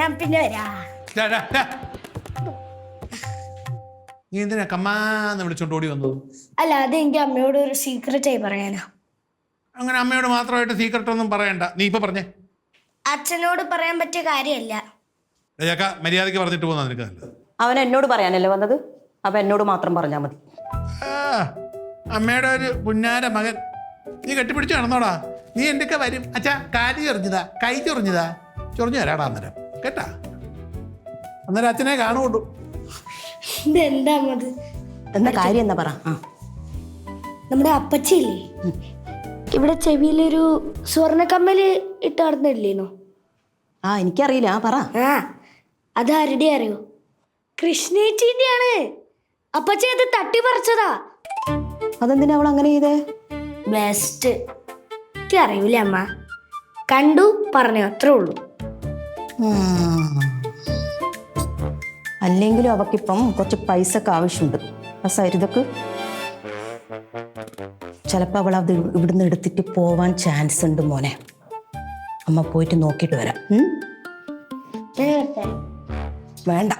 ഞാൻ പിന്നെ വരാ. നീ എന്തിനാ കമ്മാന്ന് വിളിച്ചോണ്ട് ഓടി വന്നത്? അല്ല, അത് എനിക്ക് അമ്മയോട് ഒരു സീക്രറ്റ് ആയി പറയാനാ. അങ്ങനെ അമ്മയോട് മാത്രമായിട്ട് സീക്രട്ട് ഒന്നും പറയണ്ട. നീ ഇപ്പൊ പറഞ്ഞേ. അച്ഛനോട് പറയാൻ പറ്റിയ കാര്യമല്ല. മര്യാദക്ക് പറഞ്ഞിട്ട് പോകുന്ന നിനക്ക് നല്ലത്. അവൻ എന്നോട് പറയാനല്ലേ വന്നത്? അപ്പൊ എന്നോട് മാത്രം പറഞ്ഞാൽ മതി. അമ്മയുടെ ഒരു പുന്നാര മകൻ. നീ കെട്ടിപ്പിടിച്ച് നടന്നോടാ. നീ എന്തൊക്കെ വരും അച്ഛാ, കാലി ചൊറിഞ്ഞതാ, കൈ ചൊറിഞ്ഞതാ, ചൊറിഞ്ഞു തരാടാ അന്നേരം കേട്ടാ. അന്നേരം അച്ഛനെ കാണുകൊണ്ടു. ഇതെന്താ അത്? എന്താ കാര്യം എന്നാ പറ. നമ്മുടെ അപ്പച്ചില്ലേ, ഇവിടെ ചെവിയിലൊരു സ്വർണ്ണക്കമ്മല് ഇട്ട് നടന്നില്ലേനോ? എനിക്കറിയില്ല. പറ. അത് ആരുടെ അറിയോ? കൃഷ്ണേച്ചിന്റെ ആണ്. അപ്പച്ചി അത് തട്ടിപ്പറിച്ചതാ. അതെന്തിനാ അവൾ അങ്ങനെ ചെയ്തേ? ബെസ്റ്റ്. എനിക്ക് അറിയൂല അമ്മ, കണ്ടു പറഞ്ഞു, അത്രേ ഉള്ളൂ. അല്ലെങ്കിലും അവക്കിപ്പം കുറച്ച് പൈസക്ക് ആവശ്യമുണ്ട്. ആ സരിതക്ക് ചിലപ്പോൾ അവൾ അത് ഇവിടുന്ന് എടുത്തിട്ട് പോവാൻ ചാൻസ് ഉണ്ട് മോനെ. അമ്മ പോയിട്ട് നോക്കിയിട്ട് വരാം. വേണ്ട.